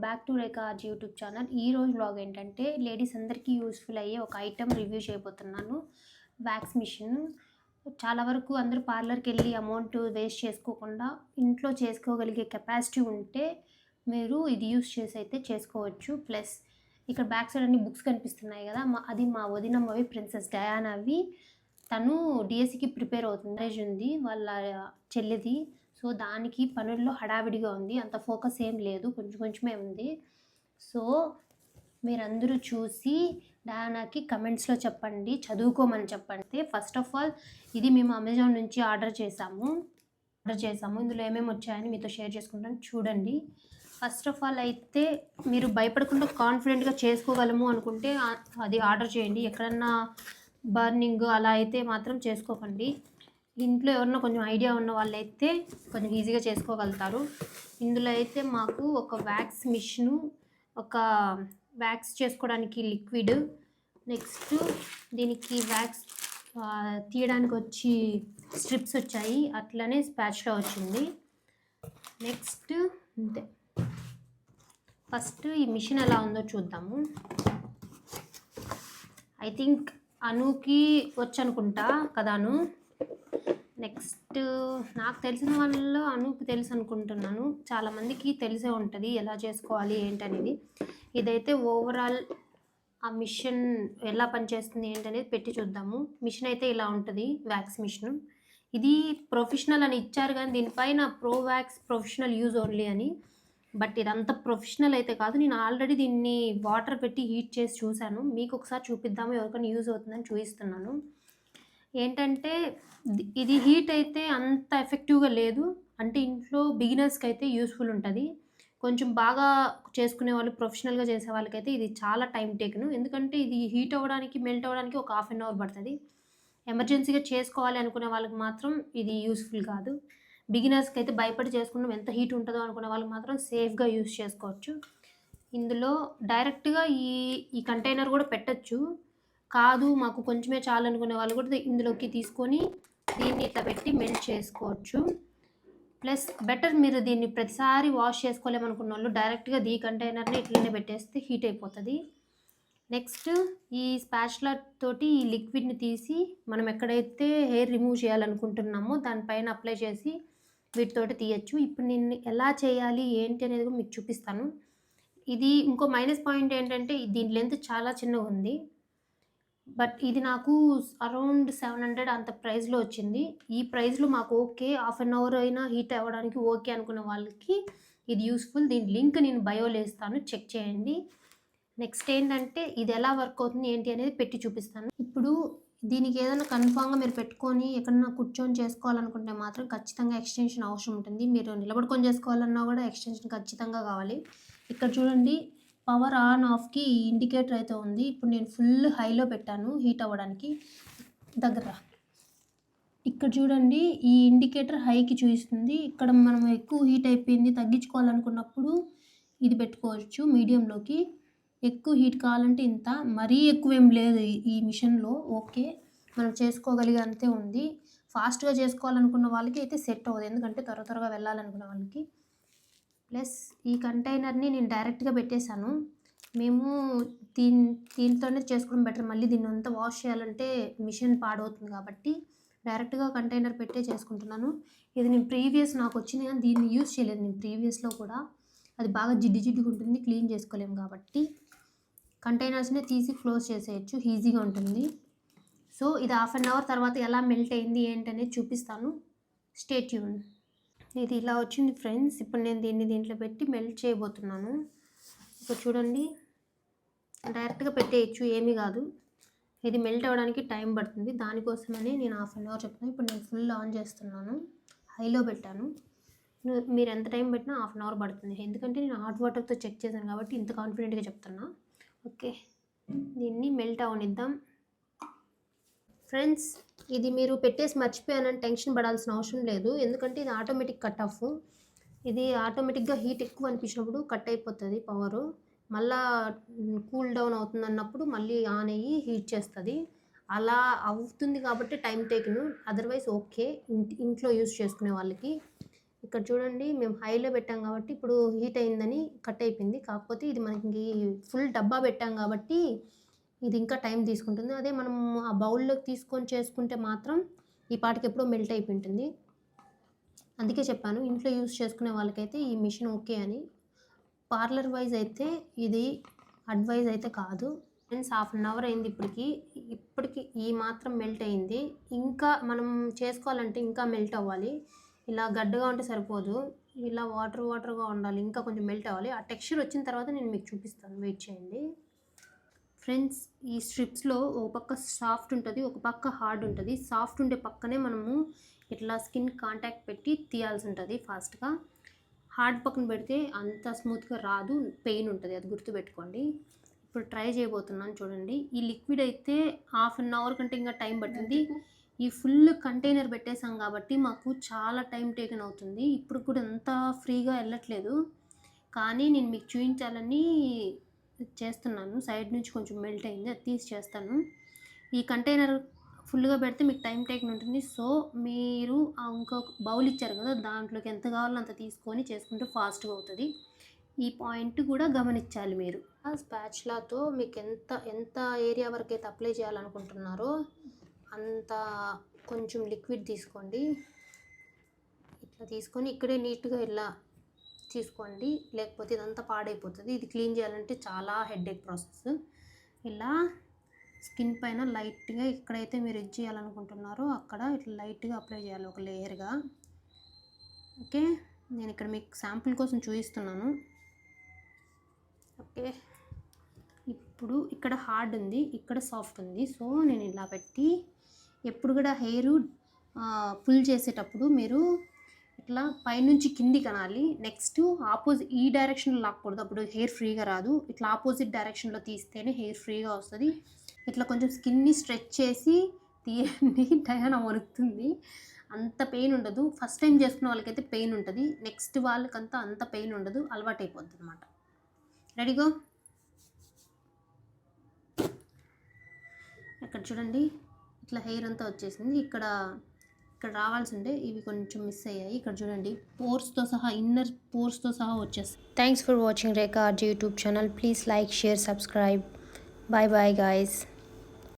Back to Rekha's YouTube channel. ఈ రోజు vlog ఏంటంటే లేడీస్ అందరికీ యూస్ఫుల్ అయ్యే ఒక ఐటెం రివ్యూ చేయబోతున్నాను. Wax machine. చాలా వరకు అందరూ పార్లర్కి వెళ్ళి అమౌంట్ వేస్ట్ చేసుకోకుండా ఇంట్లో చేసుకోగలిగే కెపాసిటీ ఉంటే మీరు ఇది యూస్ చేసి అయితే చేసుకోవచ్చు. ప్లస్ ఇక్కడ బ్యాక్ సైడ్ అన్ని బుక్స్ కనిపిస్తున్నాయి కదా, అది మా వదినమ్మవి, ప్రిన్సెస్ డయానావి. తను డిఎస్సికి ప్రిపేర్ అవుతుంది, మ్యారేజ్ ఉంది వాళ్ళ చెల్లిది. సో దానికి పనుల్లో హడావిడిగా ఉంది, అంత ఫోకస్ ఏం లేదు, కొంచెం కొంచెమే ఉంది. సో మీరందరూ చూసి డయానాకి కమెంట్స్లో చెప్పండి, చదువుకోమని చెప్పండి. ఫస్ట్ ఆఫ్ ఆల్ ఇది మేము అమెజాన్ నుంచి ఆర్డర్ చేసాము. ఇందులో ఏమేమి వచ్చాయని మీతో షేర్ చేసుకుంటాను, చూడండి. ఫస్ట్ ఆఫ్ ఆల్ అయితే మీరు భయపడకుండా కాన్ఫిడెంట్గా చేసుకోగలము అనుకుంటే అది ఆర్డర్ చేయండి. ఎక్కడన్నా బర్నింగ్ అలా అయితే మాత్రం చేసుకోకండి. ఇంట్లో ఎవరన్నా కొంచెం ఐడియా ఉన్న వాళ్ళైతే కొంచెం ఈజీగా చేసుకోగలుగుతారు. ఇందులో అయితే మాకు ఒక వ్యాక్స్ మిషను, ఒక వ్యాక్స్ చేసుకోవడానికి లిక్విడ్, నెక్స్ట్ దీనికి వ్యాక్స్ తీయడానికి వచ్చి స్ట్రిప్స్ వచ్చాయి, అట్లనే స్పాచ్లా వచ్చింది. నెక్స్ట్ అంతే. ఫస్ట్ ఈ మిషన్ ఎలా ఉందో చూద్దాము. ఐ థింక్ అనుకి వచ్చనుకుంటా కదాను. నెక్స్ట్ నాకు తెలిసిన వాళ్ళు అనుకు తెలుసు అనుకుంటున్నాను, చాలామందికి తెలిసే ఉంటుంది ఎలా చేసుకోవాలి ఏంటనేది. ఇదైతే ఓవరాల్ ఆ మిషన్ ఎలా పనిచేస్తుంది ఏంటనేది పెట్టి చూద్దాము. మిషన్ అయితే ఇలా ఉంటుంది, వ్యాక్స్ మిషన్. ఇది ప్రొఫెషనల్ అని ఇచ్చారు కానీ దీనిపైన pro wax professional use only అని. బట్ ఇదంతా ప్రొఫెషనల్ అయితే కాదు. నేను ఆల్రెడీ దీన్ని వాటర్ పెట్టి హీట్ చేసి చూశాను, మీకు ఒకసారి చూపిద్దాము, ఎవరికైనా యూజ్ అవుతుందని చూపిస్తున్నాను. ఏంటంటే ఇది హీట్ అయితే అంత ఎఫెక్టివ్గా లేదు, అంటే ఇంట్లో బిగినర్స్కి అయితే యూస్ఫుల్ ఉంటుంది. కొంచెం బాగా చేసుకునే వాళ్ళు, ప్రొఫెషనల్గా చేసే వాళ్ళకైతే ఇది చాలా టైం టేకను. ఎందుకంటే ఇది హీట్ అవ్వడానికి, మెల్ట్ అవ్వడానికి ఒక హాఫ్ అన్ అవర్ పడుతుంది. ఎమర్జెన్సీగా చేసుకోవాలి అనుకునే వాళ్ళకి మాత్రం ఇది యూస్ఫుల్ కాదు. బిగినర్స్కి అయితే భయపడి చేసుకున్నాం, ఎంత హీట్ ఉంటుందో అనుకునే వాళ్ళకి మాత్రం సేఫ్గా యూస్ చేసుకోవచ్చు. ఇందులో డైరెక్ట్గా ఈ కంటైనర్ కూడా పెట్టచ్చు, కాదు మాకు కొంచెమే చాలు అనుకునే వాళ్ళు కూడా ఇందులోకి తీసుకొని దీన్ని ఇట్లా పెట్టి మెల్ట్ చేసుకోవచ్చు. ప్లస్ బెటర్ మీరు దీన్ని ప్రతిసారి వాష్ చేసుకోలేమనుకున్న వాళ్ళు డైరెక్ట్గా ఈ కంటైనర్ని ఇట్లనే పెట్టేస్తే హీట్ అయిపోతుంది. నెక్స్ట్ ఈ స్పాచులా తోటి ఈ లిక్విడ్ని తీసి మనం ఎక్కడైతే హెయిర్ రిమూవ్ చేయాలనుకుంటున్నామో దానిపైన అప్లై చేసి వీటితోటి తీయచ్చు. ఇప్పుడు నేను ఎలా చేయాలి ఏంటి అనేది కూడా మీకు చూపిస్తాను. ఇది ఇంకో మైనస్ పాయింట్ ఏంటంటే దీని లెంత్ చాలా చిన్నగా ఉంది, బట్ ఇది నాకు అరౌండ్ 700 అంత ప్రైస్లో వచ్చింది. ఈ ప్రైస్లో మాకు ఓకే, హాఫ్ అన్ అవర్ అయినా హీట్ అవ్వడానికి ఓకే అనుకున్న వాళ్ళకి ఇది యూస్ఫుల్. దీని లింక్ నేను బయోలో ఇస్తాను, చెక్ చేయండి. నెక్స్ట్ ఏంటంటే ఇది ఎలా వర్క్ అవుతుంది ఏంటి అనేది పెట్టి చూపిస్తాను. ఇప్పుడు దీనికి ఏదైనా కన్ఫామ్గా మీరు పెట్టుకొని ఎక్కడన్నా కూర్చొని చేసుకోవాలనుకుంటే మాత్రం ఖచ్చితంగా ఎక్స్టెన్షన్ అవసరం ఉంటుంది. మీరు నిలబడుకొని చేసుకోవాలన్నా కూడా ఎక్స్టెన్షన్ ఖచ్చితంగా కావాలి. ఇక్కడ చూడండి, పవర్ ఆన్ ఆఫ్కి ఇండికేటర్ అయితే ఉంది. ఇప్పుడు నేను ఫుల్ హైలో పెట్టాను హీట్ అవ్వడానికి. దగ్గర ఇక్కడ చూడండి, ఈ ఇండికేటర్ హైకి చూపిస్తుంది. ఇక్కడ మనం ఎక్కువ హీట్ అయిపోయింది తగ్గించుకోవాలనుకున్నప్పుడు ఇది పెట్టుకోవచ్చు మీడియంలోకి. ఎక్కువ హీట్ కావాలంటే ఇంత, మరీ ఎక్కువ ఏం లేదు ఈ మిషన్లో, ఓకే మనం చేసుకోగలిగే అంతే ఉంది. ఫాస్ట్గా చేసుకోవాలనుకున్న వాళ్ళకి అయితే సెట్ అవ్వదు, ఎందుకంటే త్వరగా వెళ్ళాలనుకున్న వాళ్ళకి. ప్లస్ ఈ కంటైనర్ని నేను డైరెక్ట్గా పెట్టేశాను. మేము దీంతోనే చేసుకోవడం బెటర్, మళ్ళీ దీన్ని అంతా వాష్ చేయాలంటే మిషన్ పాడవుతుంది కాబట్టి డైరెక్ట్గా కంటైనర్ పెట్టే చేసుకుంటున్నాను. ఇది నేను ప్రీవియస్ నాకు వచ్చింది కానీ దీన్ని యూజ్ చేయలేదు నేను ప్రీవియస్లో కూడా. అది బాగా జిడ్డుగా ఉంటుంది, క్లీన్ చేసుకోలేము కాబట్టి కంటైనర్స్నే తీసి క్లోజ్ చేసేయచ్చు, ఈజీగా ఉంటుంది. సో ఇది హాఫ్ అన్ అవర్ తర్వాత ఎలా మెల్ట్ అయింది ఏంటనేది చూపిస్తాను, స్టే ట్యూన్. ఇది ఇలా వచ్చింది ఫ్రెండ్స్. ఇప్పుడు నేను దీంట్లో పెట్టి మెల్ట్ చేయబోతున్నాను. ఇప్పుడు చూడండి, డైరెక్ట్గా పెట్టేయచ్చు, ఏమీ కాదు. ఇది మెల్ట్ అవ్వడానికి టైం పడుతుంది, దానికోసమని నేను హాఫ్ అన్ అవర్ చెప్తున్నాను. ఇప్పుడు నేను ఫుల్ ఆన్ చేస్తున్నాను, హైలో పెట్టాను. మీరు ఎంత టైం పెట్టినా హాఫ్ అన్ అవర్ పడుతుంది, ఎందుకంటే నేను హాట్ వాటర్తో చెక్ చేశాను కాబట్టి ఇంత కాన్ఫిడెంట్గా చెప్తున్నా. ఓకే, దీన్ని మెల్ట్ అవనిద్దాం ఫ్రెండ్స్. ఇది మీరు పెట్టేసి మర్చిపోయానని టెన్షన్ పడాల్సిన అవసరం లేదు, ఎందుకంటే ఇది ఆటోమేటిక్ కట్ ఆఫ్. ఇది ఆటోమేటిక్గా హీట్ ఎక్కువ అనిపించినప్పుడు కట్ అయిపోతుంది పవరు, మళ్ళా కూల్ డౌన్ అవుతుంది అన్నప్పుడు మళ్ళీ ఆన్ అయ్యి హీట్ చేస్తుంది. అలా అవుతుంది కాబట్టి టైం టేకిను, అదర్వైజ్ ఓకే ఇంట్లో యూస్ చేసుకునే వాళ్ళకి. ఇక్కడ చూడండి మేము హైలో పెట్టాం కాబట్టి ఇప్పుడు హీట్ అయిందని కట్ అయిపోయింది. కాకపోతే ఇది మనకి ఫుల్ డబ్బా పెట్టాం కాబట్టి ఇది ఇంకా టైం తీసుకుంటుంది. అదే మనం ఆ బౌల్లోకి తీసుకొని చేసుకుంటే మాత్రం ఈ పాటికి ఎప్పుడో మెల్ట్ అయిపోయి ఉంటుంది. అందుకే చెప్పాను ఇంట్లో యూస్ చేసుకునే వాళ్ళకైతే ఈ మిషన్ ఓకే అని. పార్లర్ వైజ్ అయితే ఇది అడ్వైజ్ అయితే కాదు. ఫ్రెండ్స్ 1/2 అవర్ అయింది ఇప్పటికి ఈ మాత్రం మెల్ట్ అయింది. ఇంకా మనం చేసుకోవాలంటే ఇంకా మెల్ట్ అవ్వాలి. ఇలా గడ్డగా ఉంటే సరిపోదు, ఇలా వాటర్గా ఉండాలి, ఇంకా కొంచెం మెల్ట్ అవ్వాలి. ఆ టెక్స్చర్ వచ్చిన తర్వాత నేను మీకు చూపిస్తాను, వెయిట్ చేయండి. ఫ్రెండ్స్ ఈ స్ట్రిప్స్లో ఒక పక్క సాఫ్ట్ ఉంటుంది, ఒక పక్క హార్డ్ ఉంటుంది. సాఫ్ట్ ఉండే పక్కనే మనము ఇట్లా స్కిన్ కాంటాక్ట్ పెట్టి తీయాల్సి ఉంటుంది ఫాస్ట్గా. హార్డ్ పక్కన పెడితే అంత స్మూత్గా రాదు, పెయిన్ ఉంటుంది, అది గుర్తుపెట్టుకోండి. ఇప్పుడు ట్రై చేయబోతున్నాను చూడండి. ఈ లిక్విడ్ అయితే 1/2 అవర్ కంటే ఇంకా టైం పట్టింది. ఈ ఫుల్ కంటైనర్ పెట్టేసాం కాబట్టి మాకు చాలా టైం టేకన్ అవుతుంది. ఇప్పుడు కూడా అంత ఫ్రీగా వెళ్ళట్లేదు, కానీ నేను మీకు చూపించాలని చేస్తున్నాను. సైడ్ నుంచి కొంచెం మెల్ట్ అయింది, అది తీసి చేస్తాను. ఈ కంటైనర్ ఫుల్గా పెడితే మీకు టైం టేకన్ ఉంటుంది. సో మీరు ఇంకొక బౌల్ ఇచ్చారు కదా, దాంట్లోకి ఎంత కావాలో అంత తీసుకొని చేసుకుంటే ఫాస్ట్గా అవుతుంది. ఈ పాయింట్ కూడా గమనించాలి మీరు. ఆ స్పాచులాతో మీకు ఎంత ఏరియా వరకు అయితే అప్లై చేయాలనుకుంటున్నారో అంత కొంచెం లిక్విడ్ తీసుకోండి. ఇట్లా తీసుకొని ఇక్కడే నీట్గా ఇలా తీసుకోండి, లేకపోతే ఇదంతా పాడైపోతుంది. ఇది క్లీన్ చేయాలంటే చాలా హెడేక్ ప్రాసెస్. ఇలా స్కిన్ పైన లైట్గా ఎక్కడైతే మీరు ఇది చేయాలనుకుంటున్నారో అక్కడ ఇట్లా లైట్గా అప్లై చేయాలి, ఒక లేయర్గా. ఓకే, నేను ఇక్కడ మీకు శాంపుల్ కోసం చూపిస్తున్నాను. ఓకే, ఇప్పుడు ఇక్కడ హార్డ్ ఉంది, ఇక్కడ సాఫ్ట్ ఉంది. సో నేను ఇలా పెట్టి ఎప్పుడు కూడా హెయిర్ పుల్ చేసేటప్పుడు మీరు ఇట్లా పైనుంచి కిందికి అనాలి. నెక్స్ట్ ఆపోజిట్ ఈ డైరెక్షన్లో లాక్కూడదు, అప్పుడు హెయిర్ ఫ్రీగా రాదు. ఇట్లా ఆపోజిట్ డైరెక్షన్లో తీస్తేనే హెయిర్ ఫ్రీగా వస్తుంది. ఇట్లా కొంచెం స్కిన్ని స్ట్రెచ్ చేసి తీయండి. డయానా వణుకుతుంది, అంత పెయిన్ ఉండదు. ఫస్ట్ టైం చేసుకున్న వాళ్ళకైతే పెయిన్ ఉంటుంది, నెక్స్ట్ వాళ్ళకంతా అంత పెయిన్ ఉండదు, అలవాటు అయిపోద్ది అనమాట. రెడీగో. ఇక్కడ చూడండి ఇట్లా హెయిర్ అంతా వచ్చేసింది. ఇక్కడ రావాల్సి ఉండే ఇవి కొంచెం మిస్ అయ్యాయి. ఇక్కడ చూడండి పోర్స్తో సహా, ఇన్నర్ పోర్స్తో సహా వచ్చేస్తాయి. Thanks for watching Rekha RG YouTube channel. Please like, share, subscribe. Bye bye guys.